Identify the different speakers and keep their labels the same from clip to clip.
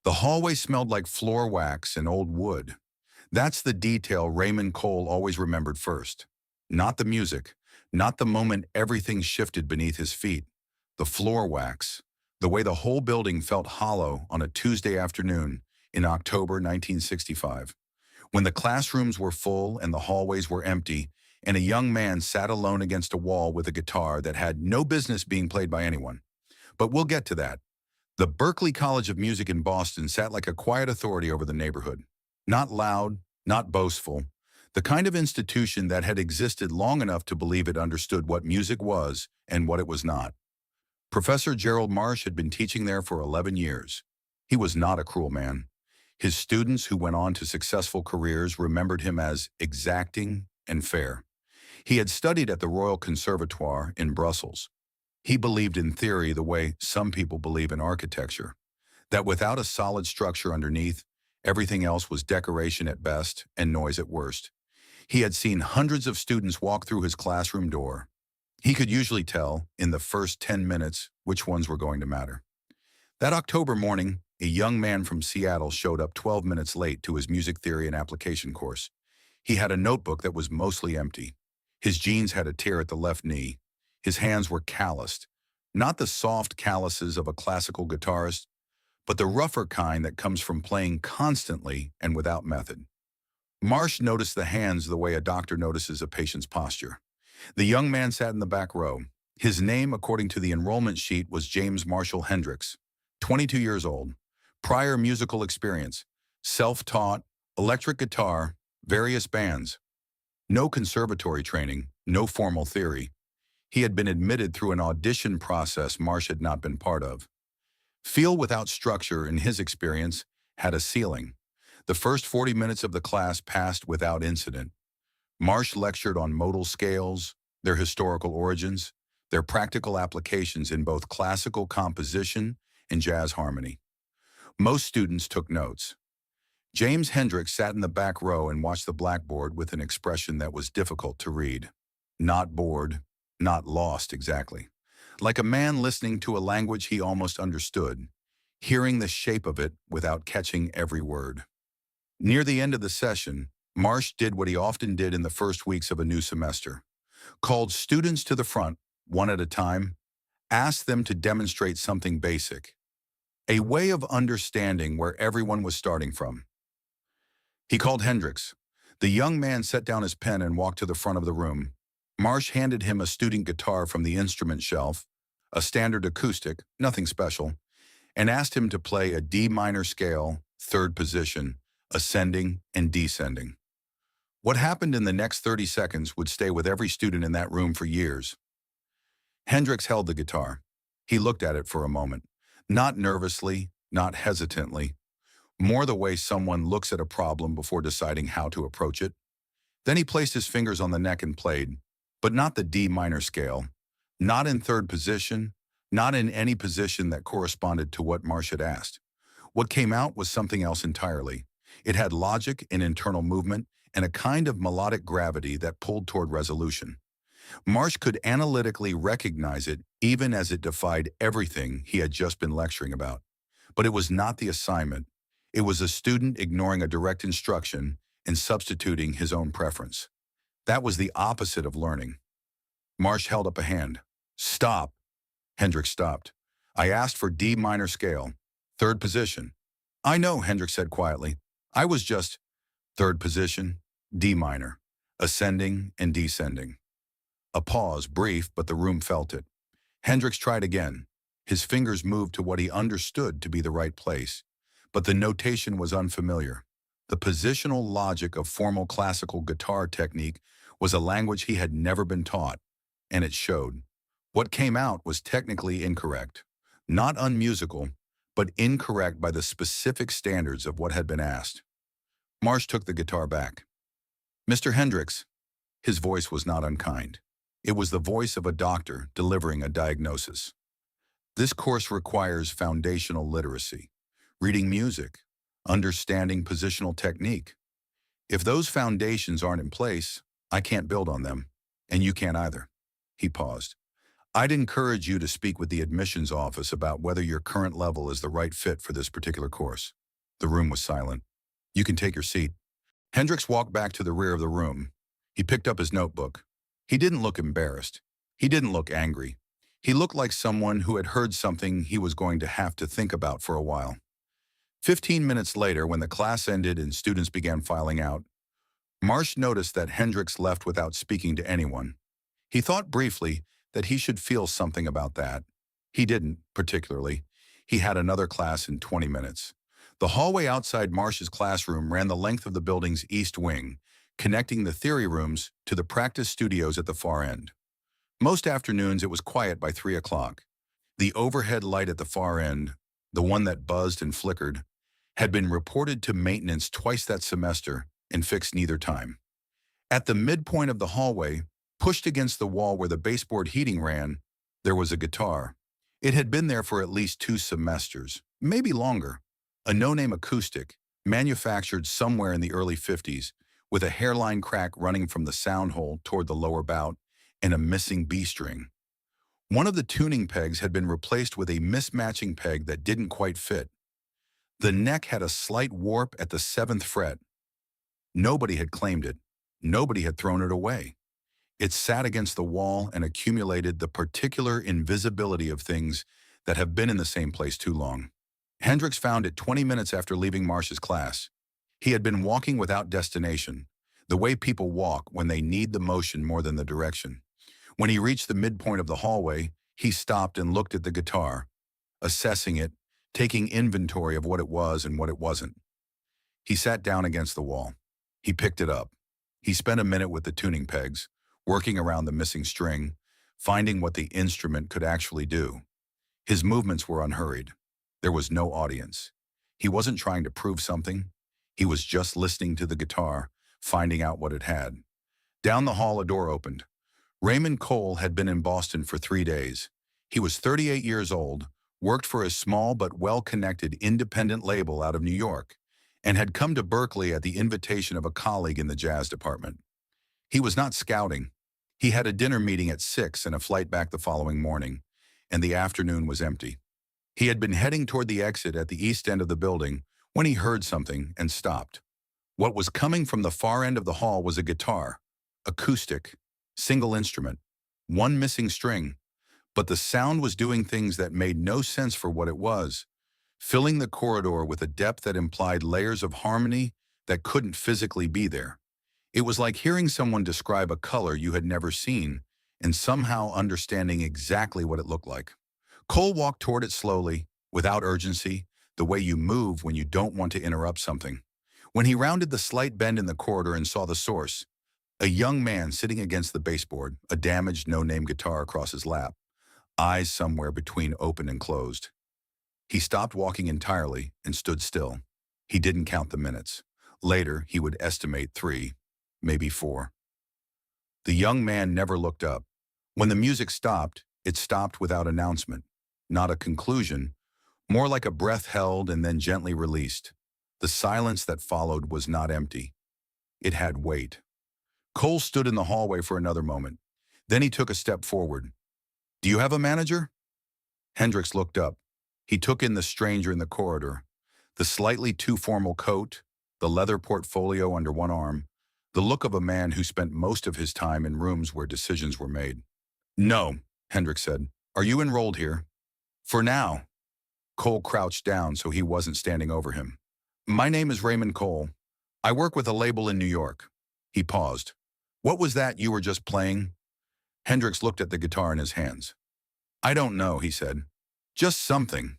Speaker 1: The hallway smelled like floor wax and old wood. That's the detail Raymond Cole always remembered first. Not the music, not the moment everything shifted beneath his feet. The floor wax, the way the whole building felt hollow on a Tuesday afternoon in October 1965, when the classrooms were full and the hallways were empty, and a young man sat alone against a wall with a guitar that had no business being played by anyone. But we'll get to that. The Berklee College of Music in Boston sat like a quiet authority over the neighborhood. Not loud, not boastful, the kind of institution that had existed long enough to believe it understood what music was and what it was not. Professor Gerald Marsh had been teaching there for 11 years. He was not a cruel man. His students who went on to successful careers remembered him as exacting and fair. He had studied at the Royal Conservatoire in Brussels. He believed in theory the way some people believe in architecture, that without a solid structure underneath, everything else was decoration at best and noise at worst. He had seen hundreds of students walk through his classroom door. He could usually tell, in the first 10 minutes, which ones were going to matter. That October morning, a young man from Seattle showed up 12 minutes late to his music theory and application course. He had a notebook that was mostly empty. His jeans had a tear at the left knee. His hands were calloused, not the soft calluses of a classical guitarist, but the rougher kind that comes from playing constantly and without method. Marsh noticed the hands the way a doctor notices a patient's posture. The young man sat in the back row. His name, according to the enrollment sheet, was James Marshall Hendrix, 22 years old, prior musical experience, self-taught, electric guitar, various bands. No conservatory training, no formal theory. He had been admitted through an audition process Marsh had not been part of. Feel without structure, in his experience, had a ceiling. The first 40 minutes of the class passed without incident. Marsh lectured on modal scales, their historical origins, their practical applications in both classical composition and jazz harmony. Most students took notes. James Hendrix sat in the back row and watched the blackboard with an expression that was difficult to read. Not bored, not lost exactly. Like a man listening to a language he almost understood, hearing the shape of it without catching every word. Near the end of the session, Marsh did what he often did in the first weeks of a new semester. Called students to the front, one at a time, asked them to demonstrate something basic. A way of understanding where everyone was starting from. He called Hendrix. The young man set down his pen and walked to the front of the room. Marsh handed him a student guitar from the instrument shelf, a standard acoustic, nothing special, and asked him to play a D minor scale, third position, ascending and descending. What happened in the next 30 seconds would stay with every student in that room for years. Hendrix held the guitar. He looked at it for a moment, not nervously, not hesitantly, more the way someone looks at a problem before deciding how to approach it. Then he placed his fingers on the neck and played, but not the D minor scale, not in third position, not in any position that corresponded to what Marsh had asked. What came out was something else entirely. It had logic and internal movement and a kind of melodic gravity that pulled toward resolution. Marsh could analytically recognize it even as it defied everything he had just been lecturing about. But it was not the assignment. It was a student ignoring a direct instruction and substituting his own preference. That was the opposite of learning. Marsh held up a hand. Stop. Hendrix stopped. I asked for D minor scale, third position. I know, Hendrix said quietly. I was just third position, D minor, ascending and descending. A pause, brief, but the room felt it. Hendrix tried again. His fingers moved to what he understood to be the right place, but the notation was unfamiliar. The positional logic of formal classical guitar technique was a language he had never been taught, and it showed. What came out was technically incorrect, not unmusical, but incorrect by the specific standards of what had been asked. Marsh took the guitar back. Mr. Hendrix, his voice was not unkind. It was the voice of a doctor delivering a diagnosis. This course requires foundational literacy, reading music, understanding positional technique. If those foundations aren't in place, I can't build on them, and you can't either. He paused. I'd encourage you to speak with the admissions office about whether your current level is the right fit for this particular course. The room was silent. You can take your seat. Hendrix walked back to the rear of the room. He picked up his notebook. He didn't look embarrassed. He didn't look angry. He looked like someone who had heard something he was going to have to think about for a while. 15 minutes later, when the class ended and students began filing out, Marsh noticed that Hendrix left without speaking to anyone. He thought briefly that he should feel something about that. He didn't, particularly. He had another class in 20 minutes. The hallway outside Marsh's classroom ran the length of the building's east wing, connecting the theory rooms to the practice studios at the far end. Most afternoons it was quiet by 3 o'clock. The overhead light at the far end, the one that buzzed and flickered, had been reported to maintenance twice that semester and fixed neither time. At the midpoint of the hallway, pushed against the wall where the baseboard heating ran, there was a guitar. It had been there for at least 2 semesters, maybe longer. A no-name acoustic, manufactured somewhere in the early 50s, with a hairline crack running from the sound hole toward the lower bout and a missing B string. One of the tuning pegs had been replaced with a mismatching peg that didn't quite fit. The neck had a slight warp at the 7th fret. Nobody had claimed it. Nobody had thrown it away. It sat against the wall and accumulated the particular invisibility of things that have been in the same place too long. Hendrix found it 20 minutes after leaving Marsh's class. He had been walking without destination, the way people walk when they need the motion more than the direction. When he reached the midpoint of the hallway, he stopped and looked at the guitar, assessing it, taking inventory of what it was and what it wasn't. He sat down against the wall. He picked it up. He spent a minute with the tuning pegs, working around the missing string, finding what the instrument could actually do. His movements were unhurried. There was no audience. He wasn't trying to prove something. He was just listening to the guitar, finding out what it had. Down the hall, a door opened. Raymond Cole had been in Boston for 3 days. He was 38 years old, worked for a small but well-connected independent label out of New York, and had come to Berklee at the invitation of a colleague in the jazz department. He was not scouting. He had a dinner meeting at 6 and a flight back the following morning, and the afternoon was empty. He had been heading toward the exit at the east end of the building when he heard something and stopped. What was coming from the far end of the hall was a guitar, acoustic, single instrument, one missing string, but the sound was doing things that made no sense for what it was, filling the corridor with a depth that implied layers of harmony that couldn't physically be there. It was like hearing someone describe a color you had never seen and somehow understanding exactly what it looked like. Cole walked toward it slowly, without urgency, the way you move when you don't want to interrupt something. When he rounded the slight bend in the corridor and saw the source, a young man sitting against the baseboard, a damaged no-name guitar across his lap, eyes somewhere between open and closed. He stopped walking entirely and stood still. He didn't count the minutes. Later, he would estimate 3, maybe 4. The young man never looked up. When the music stopped, it stopped without announcement. Not a conclusion, more like a breath held and then gently released. The silence that followed was not empty. It had weight. Cole stood in the hallway for another moment. Then he took a step forward. "Do you have a manager?" Hendrix looked up. He took in the stranger in the corridor. The slightly too formal coat, the leather portfolio under one arm, the look of a man who spent most of his time in rooms where decisions were made. "No," Hendrix said. "Are you enrolled here?" "For now." Cole crouched down so he wasn't standing over him. "My name is Raymond Cole. I work with a label in New York." He paused. "What was that you were just playing?" Hendrix looked at the guitar in his hands. "I don't know," he said. "Just something."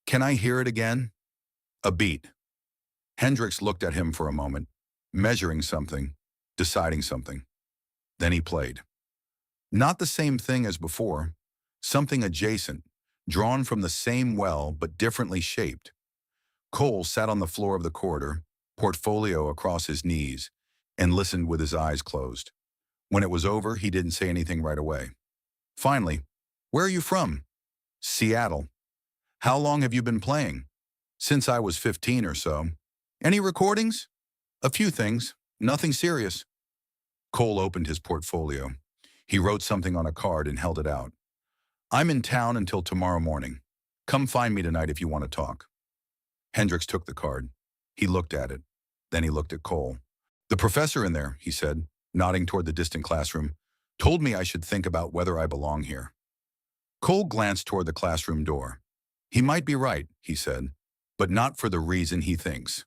Speaker 1: "Can I hear it again?" "A beat." Hendrix looked at him for a moment, measuring something, deciding something. Then he played. Not the same thing as before, something adjacent, drawn from the same well but differently shaped. Cole sat on the floor of the corridor, portfolio across his knees, and listened with his eyes closed. When it was over, he didn't say anything right away. Finally, "Where are you from?" "Seattle." "How long have you been playing?" "Since I was 15 or so." "Any recordings?" "A few things. Nothing serious." Cole opened his portfolio. He wrote something on a card and held it out. I'm in town until tomorrow morning. Come find me tonight if you want to talk. Hendrix took the card. He looked at it. Then he looked at Cole. The professor in there, he said, nodding toward the distant classroom, told me I should think about whether I belong here. Cole glanced toward the classroom door. He might be right, he said, but not for the reason he thinks.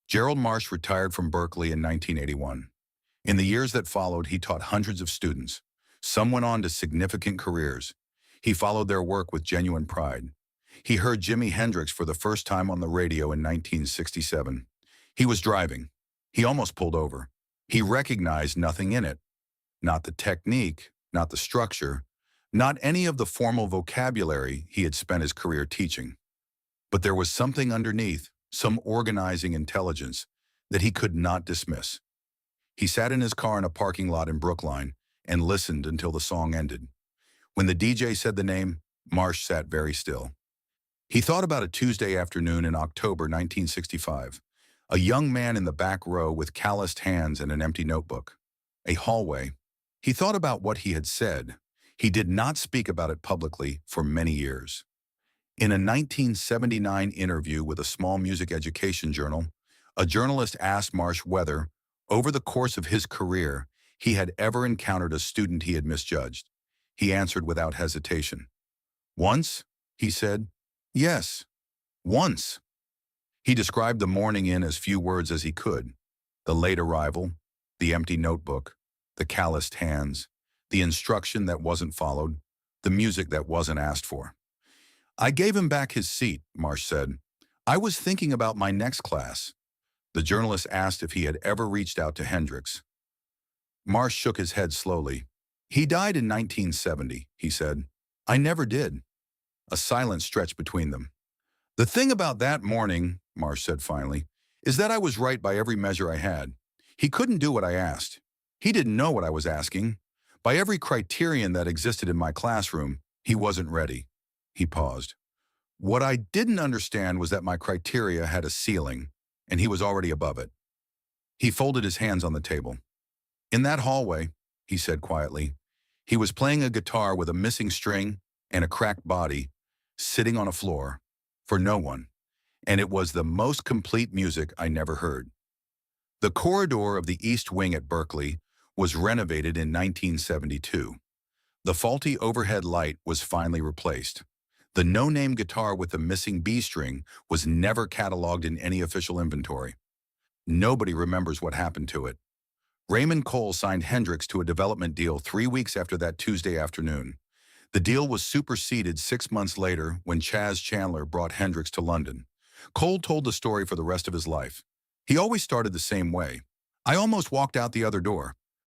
Speaker 1: Gerald Marsh retired from Berklee in 1981. In the years that followed, he taught hundreds of students. Some went on to significant careers. He followed their work with genuine pride. He heard Jimi Hendrix for the first time on the radio in 1967. He was driving. He almost pulled over. He recognized nothing in it. Not the technique, not the structure, not any of the formal vocabulary he had spent his career teaching. But there was something underneath, some organizing intelligence that he could not dismiss. He sat in his car in a parking lot in Brookline and listened until the song ended. When the DJ said the name, Marsh sat very still. He thought about a Tuesday afternoon in October 1965, a young man in the back row with calloused hands and an empty notebook. A hallway. He thought about what he had said. He did not speak about it publicly for many years. In a 1979 interview with a small music education journal, a journalist asked Marsh whether, over the course of his career, he had ever encountered a student he had misjudged. He answered without hesitation. Once, he said. Yes, once. He described the morning in as few words as he could. The late arrival, the empty notebook, the calloused hands, the instruction that wasn't followed, the music that wasn't asked for. I gave him back his seat, Marsh said. I was thinking about my next class. The journalist asked if he had ever reached out to Hendrix. Marsh shook his head slowly. He died in 1970, he said. I never did. A silence stretched between them. The thing about that morning, Marsh said finally, is that I was right by every measure I had. He couldn't do what I asked. He didn't know what I was asking. By every criterion that existed in my classroom, he wasn't ready. He paused. What I didn't understand was that my criteria had a ceiling, and he was already above it. He folded his hands on the table. In that hallway, he said quietly, he was playing a guitar with a missing string and a cracked body, sitting on a floor, for no one, and it was the most complete music I never heard. The corridor of the East Wing at Berklee was renovated in 1972. The faulty overhead light was finally replaced. The no-name guitar with the missing B string was never cataloged in any official inventory. Nobody remembers what happened to it. Raymond Cole signed Hendrix to a development deal 3 weeks after that Tuesday afternoon. The deal was superseded 6 months later when Chaz Chandler brought Hendrix to London. Cole told the story for the rest of his life. He always started the same way. I almost walked out the other door.